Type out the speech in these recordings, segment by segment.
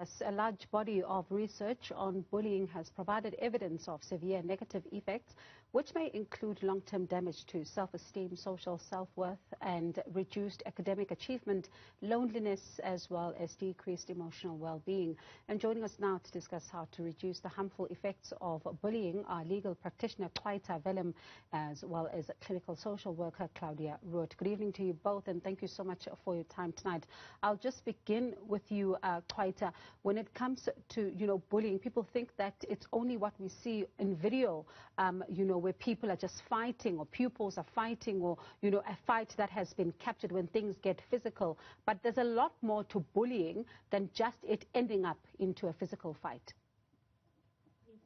A large body of research on bullying has provided evidence of severe negative effects, which may include long-term damage to self-esteem, social self-worth, and reduced academic achievement, loneliness, as well as decreased emotional well-being. And joining us now to discuss how to reduce the harmful effects of bullying are legal practitioner Kwaita Velem, as well as clinical social worker Claudia Root. Good evening to you both, and thank you so much for your time tonight. I'll just begin with you, Kwaita. When it comes to, bullying, people think that it's only what we see in video, where people are just fighting or pupils are fighting or, a fight that has been captured when things get physical. But there's a lot more to bullying than just it ending up into a physical fight.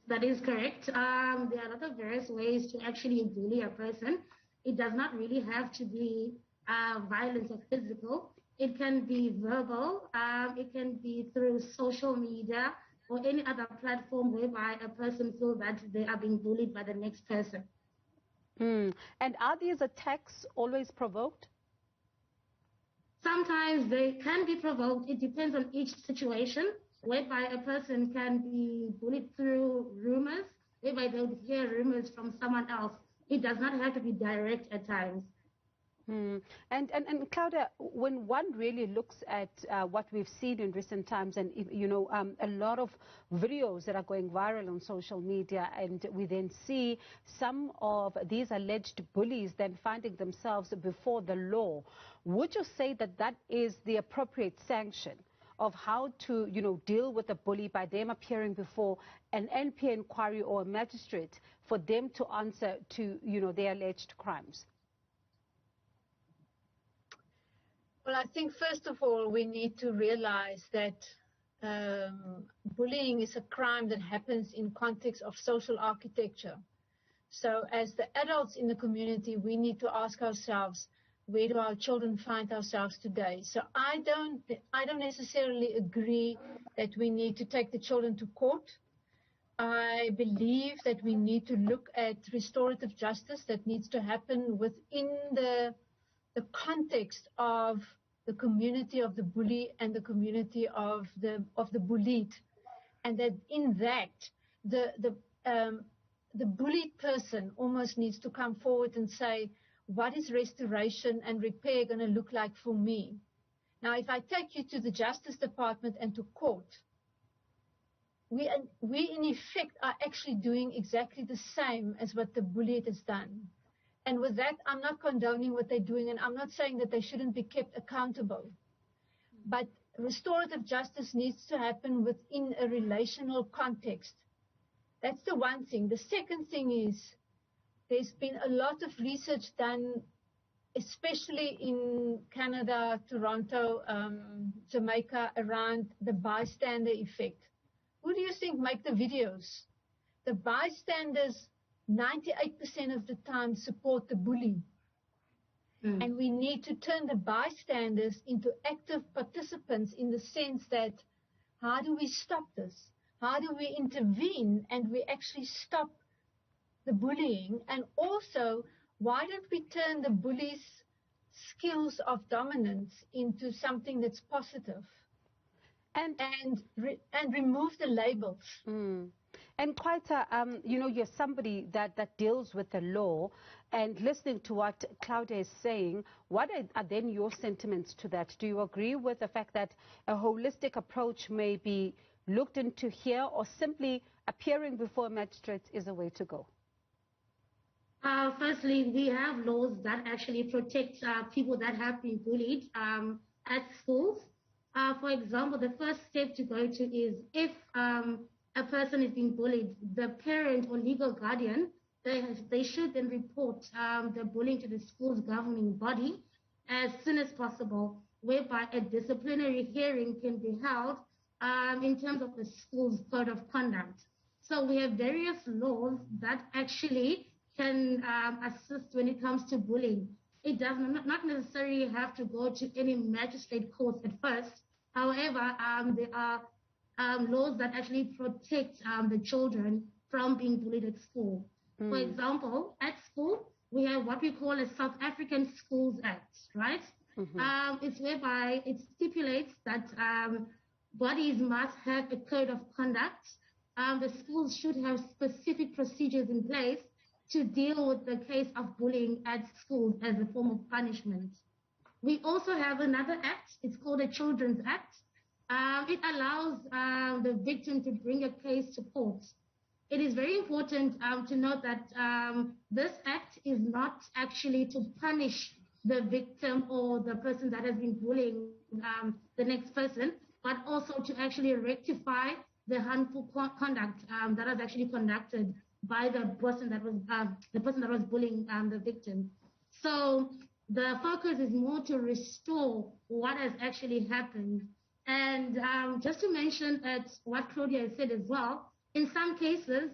That is correct. There are a lot of various ways to actually bully a person. It does not really have to be violence or physical. It can be verbal, it can be through social media or any other platform whereby a person feels that they are being bullied by the next person. And are these attacks always provoked? Sometimes they can be provoked. It depends on each situation, whereby a person can be bullied through rumors, whereby they'll hear rumors from someone else. It does not have to be direct at times. And Claudia, when one really looks at what we've seen in recent times and, a lot of videos that are going viral on social media, and we then see some of these alleged bullies then finding themselves before the law, would you say that that is the appropriate sanction of how to, deal with a bully by them appearing before an NP inquiry or a magistrate for them to answer to, their alleged crimes? Well, I think first of all, we need to realize that bullying is a crime that happens in context of social architecture. So as the adults in the community, we need to ask ourselves, where do our children find ourselves today? So I don't necessarily agree that we need to take the children to court. I believe that we need to look at restorative justice that needs to happen within the context of the community of the bully and the community of the bullied, and that in that the bullied person almost needs to come forward and say, what is restoration and repair going to look like for me? Now, if I take you to the Justice Department and to court, we in effect are actually doing exactly the same as what the bullied has done. And with that, I'm not condoning what they're doing, and I'm not saying that they shouldn't be kept accountable. But restorative justice needs to happen within a relational context. That's the one thing. The second thing is there's been a lot of research done, especially in Canada, Toronto, Jamaica, around the bystander effect. Who do you think make the videos? The bystanders 98% of the time support the bully. And we need to turn the bystanders into active participants in the sense that, how do we stop this? How do we intervene and we actually stop the bullying? And also, why don't we turn the bully's skills of dominance into something that's positive? And remove the labels. And Kwaita, you're somebody that deals with the law, and listening to what Claudia is saying, what are then your sentiments to that? Do you agree with the fact that a holistic approach may be looked into here, or simply appearing before magistrates is a way to go? Firstly, we have laws that actually protect people that have been bullied at schools. For example, the first step to go to is if a person is being bullied, the parent or legal guardian, they should then report the bullying to the school's governing body as soon as possible, whereby a disciplinary hearing can be held in terms of the school's code of conduct. So we have various laws that actually can assist when it comes to bullying. It does not necessarily have to go to any magistrate court at first. However, there are laws that actually protect the children from being bullied at school. For example, at school, we have what we call a South African Schools Act, right? It's whereby it stipulates that bodies must have a code of conduct. The schools should have specific procedures in place to deal with the case of bullying at schools as a form of punishment. We also have another act. It's called a Children's Act. It allows the victim to bring a case to court. It is very important to note that this act is not actually to punish the victim or the person that has been bullying the next person, but also to actually rectify the harmful conduct that was actually conducted by the person that was bullying the victim. So the focus is more to restore what has actually happened. And just to mention what Claudia has said as well, in some cases,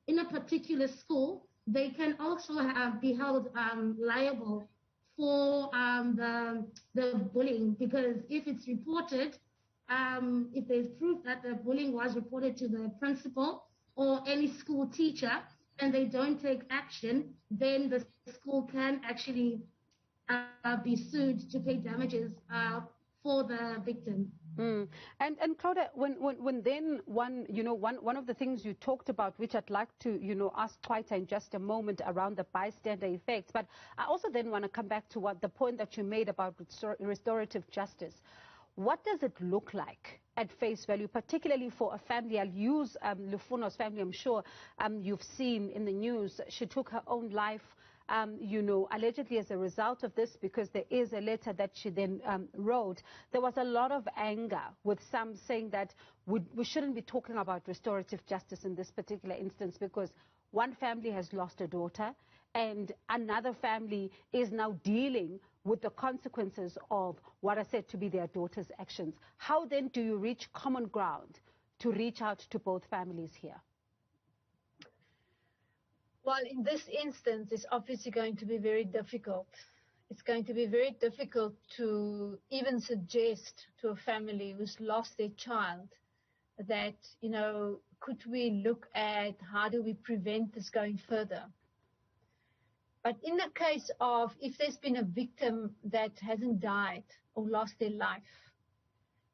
in a particular school, they can also be held liable for the bullying, because if it's reported, if there's proof that the bullying was reported to the principal or any school teacher and they don't take action, then the school can actually be sued to pay damages for the victim. And Claudia, when then one of the things you talked about, which I'd like to ask Twaita in just a moment, around the bystander effects, but I also then want to come back to the point that you made about restorative justice. What does it look like at face value, particularly for a family? I'll use Lufuno's family. I'm sure you've seen in the news, she took her own life, allegedly as a result of this, because there is a letter that she then wrote. There was a lot of anger, with some saying that we shouldn't be talking about restorative justice in this particular instance, because one family has lost a daughter and another family is now dealing with the consequences of what are said to be their daughter's actions. How then do you reach common ground to reach out to both families here? Well, in this instance, it's obviously going to be very difficult. It's going to be very difficult to even suggest to a family who's lost their child that, could we look at how do we prevent this going further? But in the case of, if there's been a victim that hasn't died or lost their life,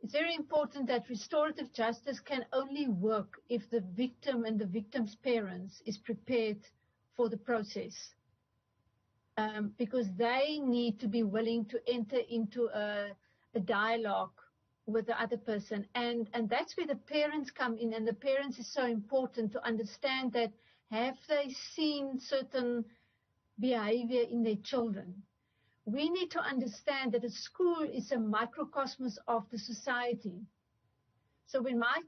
it's very important that restorative justice can only work if the victim and the victim's parents is prepared for the process, because they need to be willing to enter into a dialogue with the other person. And that's where the parents come in, and the parents is so important to understand that have they seen certain behavior in their children. We need to understand that a school is a microcosmos of the society. So when my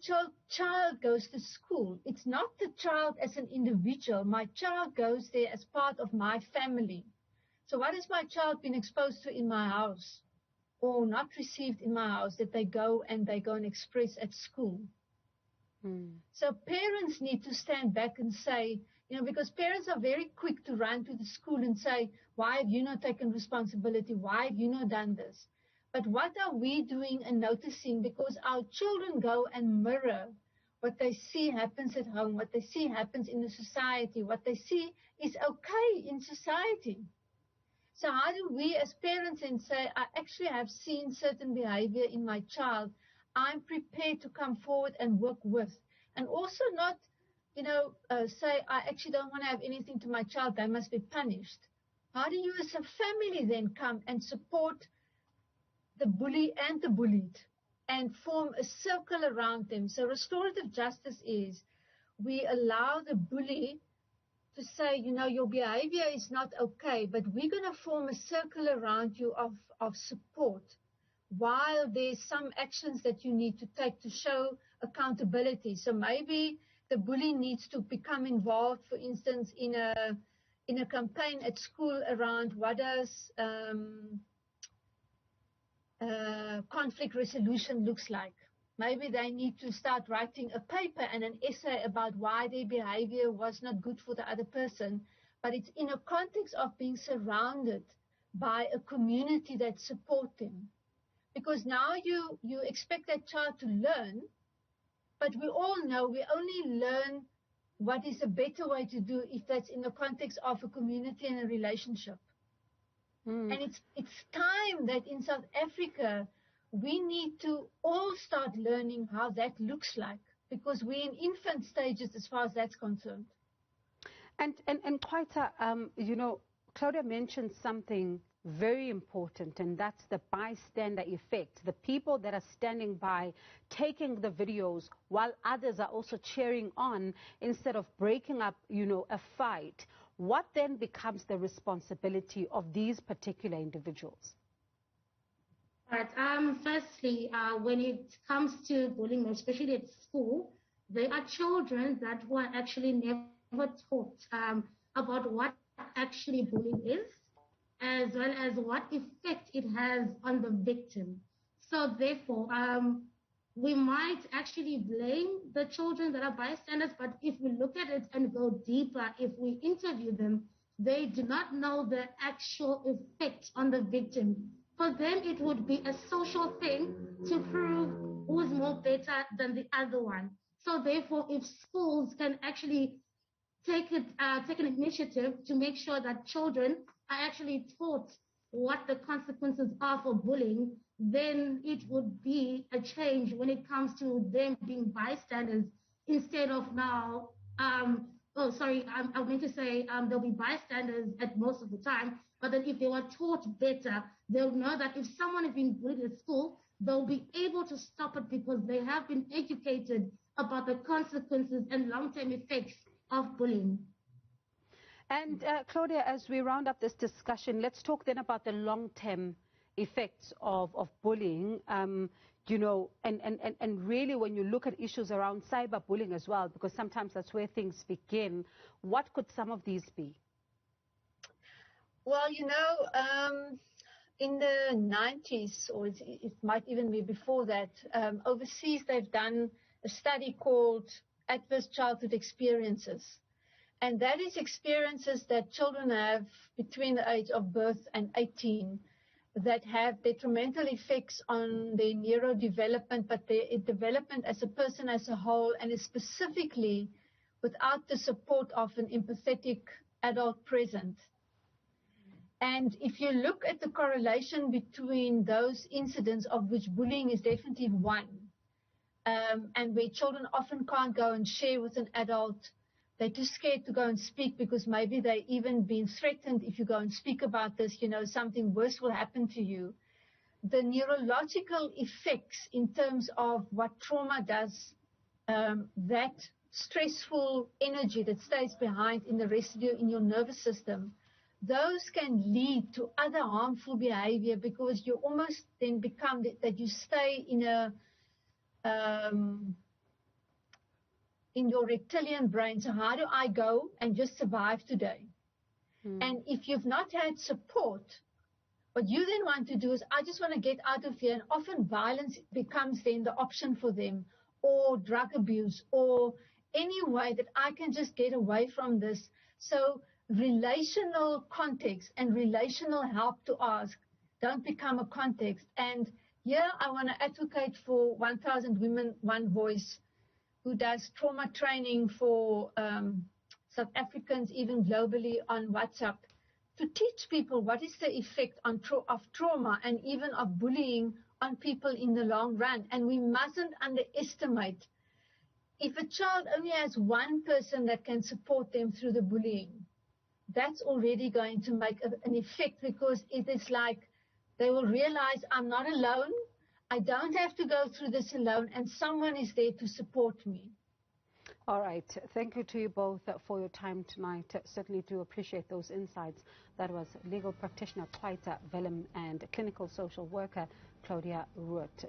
child goes to school, it's not the child as an individual. My child goes there as part of my family. So what has my child been exposed to in my house or not received in my house that they go and express at school? So parents need to stand back and say, because parents are very quick to run to the school and say, why have you not taken responsibility? Why have you not done this? But what are we doing and noticing? Because our children go and mirror what they see happens at home, what they see happens in the society, what they see is okay in society. So how do we as parents then say, I actually have seen certain behavior in my child, I'm prepared to come forward and work with, and also not, say, I actually don't want to have anything to my child, they must be punished. How do you as a family then come and support the bully and the bullied and form a circle around them? So restorative justice is we allow the bully to say, your behavior is not okay, but we're going to form a circle around you of support, while there's some actions that you need to take to show accountability. So maybe the bully needs to become involved, for instance, in a campaign at school around what does conflict resolution looks like. Maybe they need to start writing a paper and an essay about why their behavior was not good for the other person, but it's in a context of being surrounded by a community that support them. Because now you expect that child to learn, but we all know we only learn what is a better way to do if that's in the context of a community and a relationship. And it's time that in South Africa we need to all start learning how that looks like, because we're in infant stages as far as that's concerned. And Kwaita, you know, Claudia mentioned something very important, and that's the bystander effect. The people that are standing by, taking the videos, while others are also cheering on instead of breaking up, you know, a fight. What then becomes the responsibility of these particular individuals? Right. Firstly, when it comes to bullying, especially at school, there are children that were actually never taught about what actually bullying is, as well as what effect it has on the victim. So therefore, we might actually blame the children that are bystanders, but if we look at it and go deeper, if we interview them, they do not know the actual effect on the victim. For them, it would be a social thing to prove who's more better than the other one. So therefore, if schools can actually take an initiative to make sure that children are actually taught what the consequences are for bullying, then it would be a change when it comes to them being bystanders instead of now. I meant to say they'll be bystanders at most of the time, but then if they were taught better, they'll know that if someone is being bullied at school, they'll be able to stop it because they have been educated about the consequences and long-term effects of bullying. And Claudia, as we round up this discussion, let's talk then about the long-term effects of bullying, you know, and really when you look at issues around cyberbullying as well, because sometimes that's where things begin, what could some of these be? Well, you know, in the 90s, or it might even be before that, overseas they've done a study called Adverse Childhood Experiences. And that is experiences that children have between the age of birth and 18 that have detrimental effects on their neurodevelopment, but their development as a person as a whole, and specifically without the support of an empathetic adult present. And if you look at the correlation between those incidents, of which bullying is definitely one, and where children often can't go and share with an adult, they're too scared to go and speak because maybe they've even been threatened. If you go and speak about this, you know, something worse will happen to you. The neurological effects in terms of what trauma does, that stressful energy that stays behind in the residue in your nervous system, those can lead to other harmful behavior because you almost then become that you stay in a in your reptilian brain. So how do I go and just survive today? And if you've not had support, what you then want to do is, I just want to get out of here. And often violence becomes then the option for them, or drug abuse, or any way that I can just get away from this. So relational context and relational help to ask don't become a context. And here I want to advocate for 1,000 Women, One Voice, who does trauma training for South Africans, even globally, on WhatsApp, to teach people what is the effect of trauma and even of bullying on people in the long run. And we mustn't underestimate, if a child only has one person that can support them through the bullying, that's already going to make an effect, because it is like they will realize, I'm not alone. I don't have to go through this alone, and someone is there to support me. All right. Thank you to you both for your time tonight. Certainly do appreciate those insights. That was legal practitioner Kwaita Velem and clinical social worker Claudia Root.